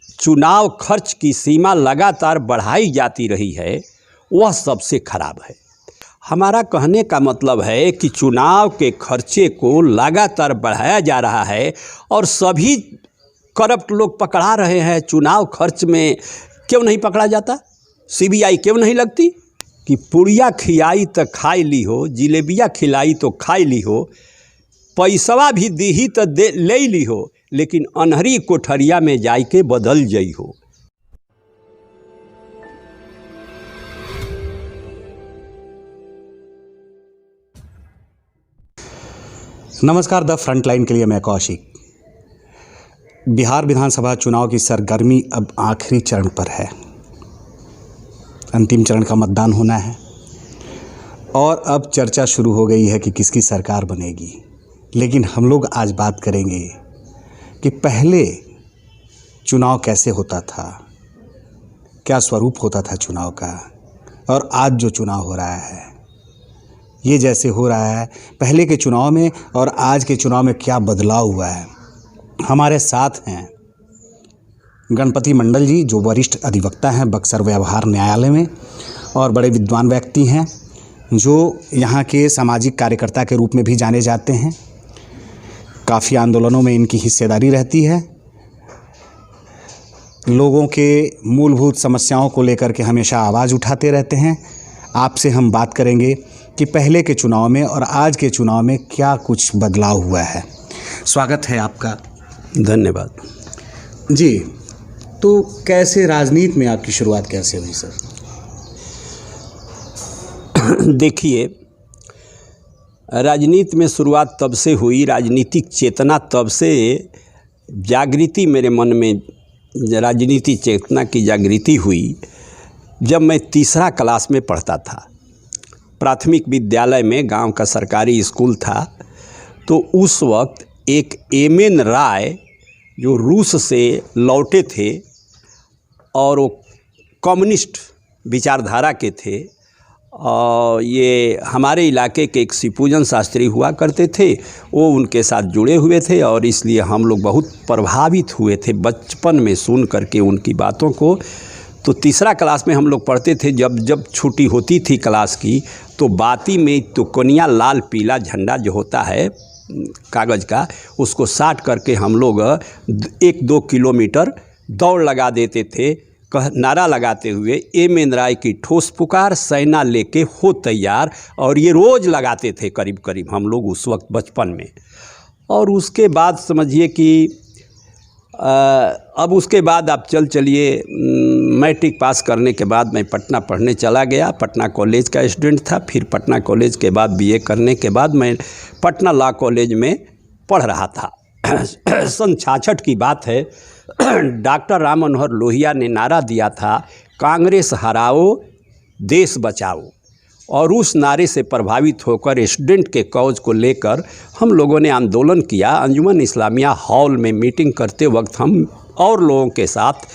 चुनाव खर्च की सीमा लगातार बढ़ाई जाती रही है, वह सबसे खराब है। हमारा कहने का मतलब है कि चुनाव के खर्चे को लगातार बढ़ाया जा रहा है और सभी करप्ट लोग पकड़ा रहे हैं। चुनाव खर्च में क्यों नहीं पकड़ा जाता? सीबीआई क्यों नहीं लगती? कि पुड़िया खिलाई तो खाई ली हो, जिलेबिया खिलाई तो खाई ली हो, पैसवा भी दीही तो दे ले ली हो, लेकिन अनहरी कोठरिया में जाई के बदल जई हो। नमस्कार, द फ्रंटलाइन के लिए मैं कौशिक। बिहार विधानसभा चुनाव की सरगर्मी अब आखिरी चरण पर है। अंतिम चरण का मतदान होना है और अब चर्चा शुरू हो गई है कि किसकी सरकार बनेगी। लेकिन हम लोग आज बात करेंगे कि पहले चुनाव कैसे होता था, क्या स्वरूप होता था चुनाव का, और आज जो चुनाव हो रहा है ये जैसे हो रहा है पहले के चुनाव में और आज के चुनाव में क्या बदलाव हुआ है। हमारे साथ हैं गणपति मंडल जी, जो वरिष्ठ अधिवक्ता हैं बक्सर व्यवहार न्यायालय में और बड़े विद्वान व्यक्ति हैं, जो यहाँ के सामाजिक कार्यकर्ता के रूप में भी जाने जाते हैं। काफ़ी आंदोलनों में इनकी हिस्सेदारी रहती है। लोगों के मूलभूत समस्याओं को लेकर के हमेशा आवाज़ उठाते रहते हैं। आपसे हम बात करेंगे कि पहले के चुनाव में और आज के चुनाव में क्या कुछ बदलाव हुआ है। स्वागत है आपका। धन्यवाद जी। तो कैसे राजनीति में आपकी शुरुआत कैसे हुई सर? देखिए, राजनीति में शुरुआत तब से हुई, राजनीतिक चेतना तब से जागृति मेरे मन में, राजनीति चेतना की जागृति हुई जब मैं तीसरा क्लास में पढ़ता था। प्राथमिक विद्यालय में, गांव का सरकारी स्कूल था, तो उस वक्त एक एम.एन. राय जो रूस से लौटे थे और वो कम्युनिस्ट विचारधारा के थे, और ये हमारे इलाके के एक शिवपूजन शास्त्री हुआ करते थे, वो उनके साथ जुड़े हुए थे और इसलिए हम लोग बहुत प्रभावित हुए थे बचपन में सुन करके उनकी बातों को। तो तीसरा क्लास में हम लोग पढ़ते थे। जब छुट्टी होती थी क्लास की तो बाती में तुकनिया लाल पीला झंडा जो होता है कागज़ का, उसको साट करके हम लोग 1-2 किलोमीटर दौड़ लगा देते थे, नारा लगाते हुए, एम.एन. राय की ठोस पुकार, सेना लेके हो तैयार। और ये रोज़ लगाते थे करीब करीब हम लोग उस वक्त बचपन में। और उसके बाद समझिए कि अब उसके बाद आप चलिए मैट्रिक पास करने के बाद मैं पटना पढ़ने चला गया। पटना कॉलेज का स्टूडेंट था। फिर पटना कॉलेज के बाद बीए करने के बाद मैं पटना लॉ कॉलेज में पढ़ रहा था। सन 66 की बात है। डॉक्टर राम मनोहर लोहिया ने नारा दिया था, कांग्रेस हराओ देश बचाओ, और उस नारे से प्रभावित होकर स्टूडेंट के कॉज को लेकर हम लोगों ने आंदोलन किया। अंजुमन इस्लामिया हॉल में मीटिंग करते वक्त हम और लोगों के साथ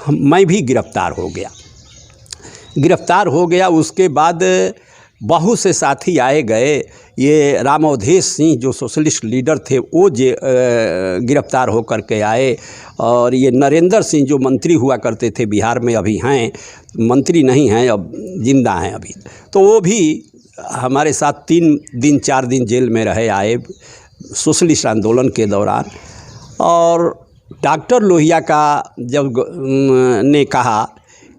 मैं भी गिरफ्तार हो गया। उसके बाद बहुत से साथी आए गए। ये राम अवधेश सिंह जो सोशलिस्ट लीडर थे वो गिरफ्तार होकर के आए, और ये नरेंद्र सिंह जो मंत्री हुआ करते थे बिहार में, अभी हैं मंत्री नहीं हैं, अब जिंदा हैं अभी, तो वो भी हमारे साथ 3 दिन 4 दिन जेल में रहे आए सोशलिस्ट आंदोलन के दौरान। और डॉक्टर लोहिया का जब ने कहा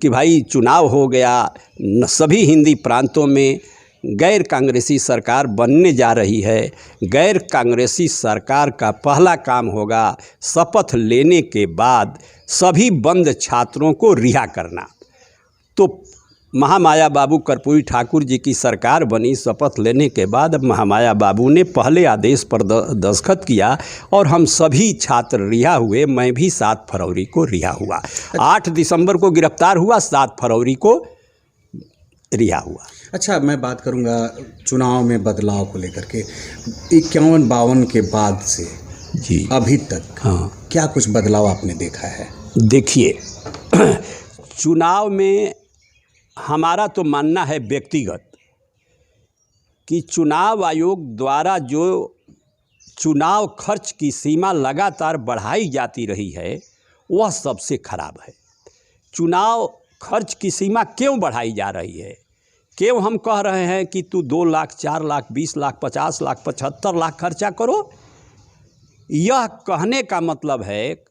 कि भाई चुनाव हो गया, सभी हिंदी प्रांतों में गैर कांग्रेसी सरकार बनने जा रही है, गैर कांग्रेसी सरकार का पहला काम होगा शपथ लेने के बाद सभी बंद छात्रों को रिहा करना। तो महामाया बाबू कर्पूरी ठाकुर जी की सरकार बनी। शपथ लेने के बाद अब महामाया बाबू ने पहले आदेश पर दस्तखत किया और हम सभी छात्र रिहा हुए। मैं भी 7 फरवरी को रिहा हुआ। 8 दिसंबर को गिरफ्तार हुआ, 7 फरवरी को रिहा हुआ। अच्छा, मैं बात करूंगा चुनाव में बदलाव को लेकर के। 51-52 के बाद से जी अभी तक हाँ, क्या कुछ बदलाव आपने देखा है? देखिए, चुनाव में हमारा तो मानना है व्यक्तिगत कि चुनाव आयोग द्वारा जो चुनाव खर्च की सीमा लगातार बढ़ाई जाती रही है, वह सबसे खराब है। चुनाव खर्च की सीमा क्यों बढ़ाई जा रही है? क्यों हम कह रहे हैं कि तू 2 लाख, 4 लाख, 20 लाख, 50 लाख, 75 लाख खर्चा करो? यह कहने का मतलब है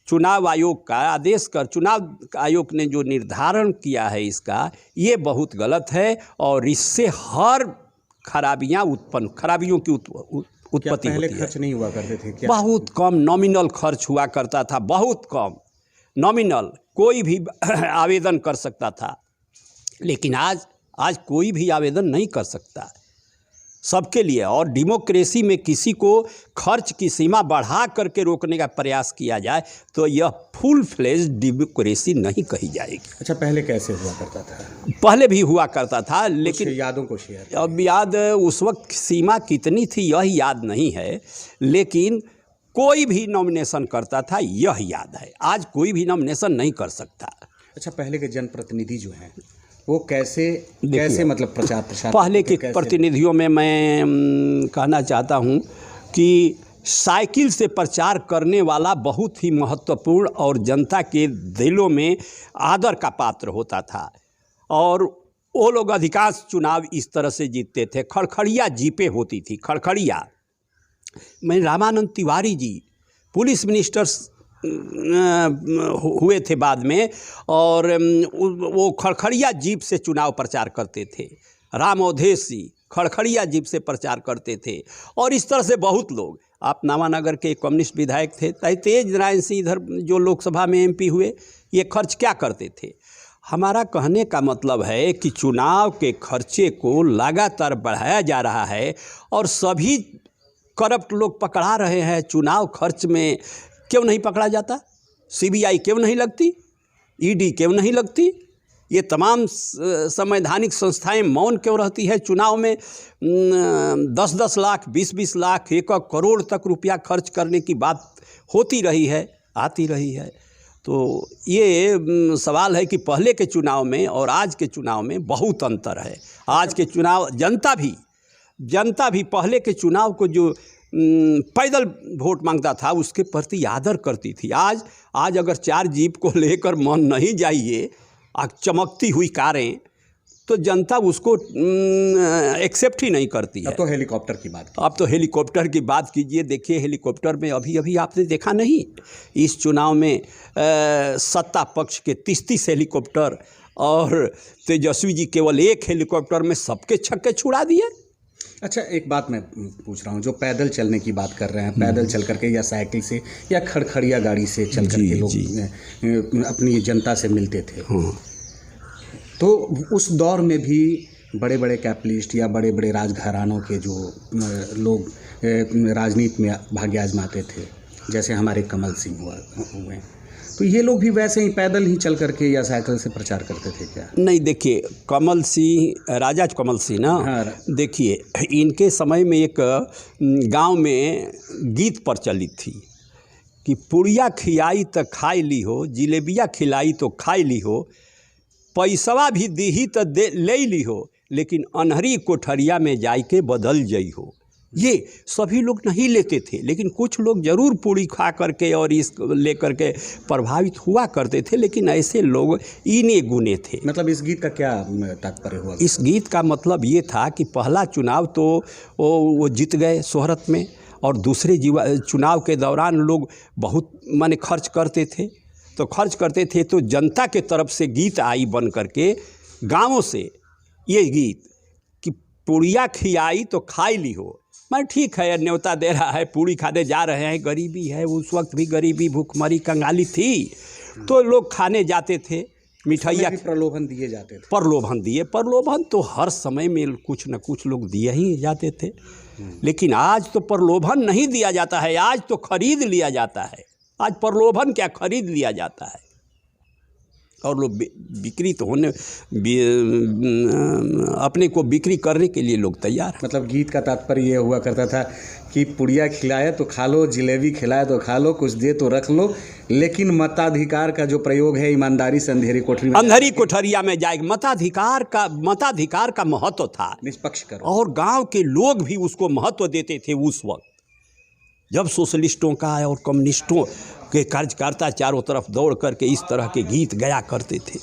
चुनाव आयोग का आदेश कर, चुनाव आयोग ने जो निर्धारण किया है इसका, ये बहुत गलत है और इससे हर खराबियों की उत्पत्ति पहले होती है। खर्च नहीं हुआ करते थे क्या? बहुत कम नॉमिनल खर्च हुआ करता था, बहुत कम नॉमिनल, कोई भी आवेदन कर सकता था। लेकिन आज कोई भी आवेदन नहीं कर सकता सबके लिए। और डेमोक्रेसी में किसी को खर्च की सीमा बढ़ा करके रोकने का प्रयास किया जाए तो यह फुल फ्लेज डेमोक्रेसी नहीं कही जाएगी। अच्छा, पहले कैसे हुआ करता था? पहले भी हुआ करता था, लेकिन यादों को शेयर। अब याद उस वक्त सीमा कितनी थी यह याद नहीं है, लेकिन कोई भी नॉमिनेशन करता था यह याद है। आज कोई भी नॉमिनेशन नहीं कर सकता। अच्छा, पहले के जनप्रतिनिधि जो हैं वो कैसे मतलब प्रचार प्रसार? पहले के प्रतिनिधियों में मैं कहना चाहता हूं कि साइकिल से प्रचार करने वाला बहुत ही महत्वपूर्ण और जनता के दिलों में आदर का पात्र होता था। और वो लोग अधिकांश चुनाव इस तरह से जीतते थे। खड़खड़िया जीपें होती थी, खड़खड़िया। मैं रामानंद तिवारी जी पुलिस मिनिस्टर्स हुए थे बाद में, और वो खड़खड़िया जीप से चुनाव प्रचार करते थे। राम अवधेश जी खड़खड़िया जीप से प्रचार करते थे। और इस तरह से बहुत लोग, आप नावानगर के कम्युनिस्ट विधायक थे तेज नारायण सिंह, इधर जो लोकसभा में एमपी हुए, ये खर्च क्या करते थे? हमारा कहने का मतलब है कि चुनाव के खर्चे को लगातार बढ़ाया जा रहा है और सभी करप्ट लोग पकड़ा रहे हैं। चुनाव खर्च में क्यों नहीं पकड़ा जाता? सीबीआई क्यों नहीं लगती? ईडी क्यों नहीं लगती? ये तमाम संवैधानिक संस्थाएं मौन क्यों रहती है? चुनाव में 10-10 लाख, 20-20 लाख, 1 करोड़ तक रुपया खर्च करने की बात होती रही है, आती रही है। तो ये सवाल है कि पहले के चुनाव में और आज के चुनाव में बहुत अंतर है। आज के चुनाव जनता भी पहले के चुनाव को जो पैदल वोट मांगता था उसके प्रति आदर करती थी। आज अगर 4 जीप को लेकर मन नहीं जाइए, चमकती हुई कारें, तो जनता उसको एक्सेप्ट ही नहीं करती है। अब तो हेलीकॉप्टर की बात कीजिए। अब तो हेलीकॉप्टर की बात कीजिए। देखिए, हेलीकॉप्टर में अभी आपने देखा नहीं, इस चुनाव में सत्ता पक्ष के 33 हेलीकॉप्टर और तेजस्वी जी केवल 1 हेलीकॉप्टर में सबके छक्के छुड़ा दिए। अच्छा, एक बात मैं पूछ रहा हूँ, जो पैदल चलने की बात कर रहे हैं, पैदल चल करके या साइकिल से या खड़खड़िया गाड़ी से चल करके लोग अपनी जनता से मिलते थे, तो उस दौर में भी बड़े बड़े कैपिटलिस्ट या बड़े बड़े राजघरानों के जो लोग राजनीति में भाग्य आजमाते थे, जैसे हमारे कमल सिंह हुए, तो ये लोग भी वैसे ही पैदल ही चल करके या साइकिल से प्रचार करते थे क्या? नहीं, देखिए, कमल सिंह, राजा कमल सिंह ना, हाँ। देखिए, इनके समय में एक गांव में गीत प्रचलित थी कि पुड़िया खियाई तो खाई ली हो, जिलेबिया खिलाई तो खाई ली हो, पैसवा भी दीही तो ले ली हो, लेकिन अनहरी कोठरिया में जाई के बदल जई हो। ये सभी लोग नहीं लेते थे, लेकिन कुछ लोग जरूर पूड़ी खा करके और इस लेकर के प्रभावित हुआ करते थे, लेकिन ऐसे लोग इने गुने थे। मतलब इस गीत का क्या तात्पर्य हुआ? इस गीत का मतलब ये था कि पहला चुनाव तो वो जीत गए शोहरत में, और दूसरे चुनाव के दौरान लोग बहुत माने खर्च करते थे, तो जनता के तरफ से गीत आई बन करके गाँवों से, ये गीत कि पुड़िया खियाई तो खाई ली हो। मैं ठीक है, न्योता दे रहा है, पूड़ी खाने जा रहे हैं, गरीबी है, उस वक्त भी गरीबी, भूखमरी, कंगाली थी, तो लोग खाने जाते थे, मिठाइयाँ, प्रलोभन दिए जाते थे। प्रलोभन तो हर समय में कुछ न कुछ लोग दिए ही जाते थे। लेकिन आज तो प्रलोभन नहीं दिया जाता है, आज तो खरीद लिया जाता है। आज प्रलोभन क्या, खरीद लिया जाता है। और लोग बिक्री तो होने, अपने को बिक्री करने के लिए लोग तैयार हैं। मतलब गीत का तात्पर्य ये हुआ करता था कि पुड़िया खिलाए तो खा लो, जिलेबी खिलाए तो खा लो, कुछ दे तो रख लो, लेकिन मताधिकार का जो प्रयोग है ईमानदारी से अंधेरी कोठरिया में जाएगी। मताधिकार का महत्व था, निष्पक्ष करो, और गांव के लोग भी उसको महत्व देते थे। उस वक्त जब सोशलिस्टों का और कम्युनिस्टों के कार्यकर्ता चारों तरफ दौड़ करके इस तरह के गीत गाया करते थे,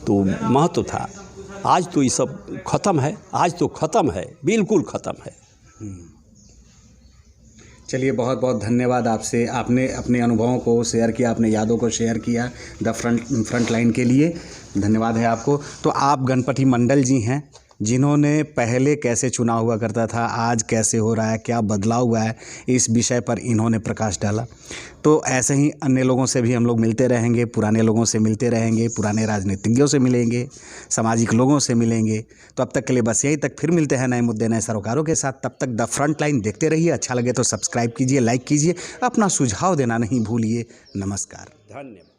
तो महत्व था। आज तो ये सब ख़त्म है, आज तो ख़त्म है, बिल्कुल ख़त्म है। चलिए, बहुत बहुत धन्यवाद आपसे। आपने अपने अनुभवों को शेयर किया, अपने यादों को शेयर किया द फ्रंट लाइन के लिए धन्यवाद है आपको। तो आप गणपति मंडल जी हैं, जिन्होंने पहले कैसे चुनाव हुआ करता था, आज कैसे हो रहा है, क्या बदलाव हुआ है, इस विषय पर इन्होंने प्रकाश डाला। तो ऐसे ही अन्य लोगों से भी हम लोग मिलते रहेंगे, पुराने लोगों से मिलते रहेंगे, पुराने राजनीतिज्ञों से मिलेंगे, सामाजिक लोगों से मिलेंगे। तो अब तक के लिए बस यहीं तक, फिर मिलते हैं नए मुद्दे नए सरोकारों के साथ। तब तक द फ्रंट लाइन देखते रहिए। अच्छा लगे तो सब्सक्राइब कीजिए, लाइक कीजिए, अपना सुझाव देना नहीं भूलिए। नमस्कार, धन्यवाद।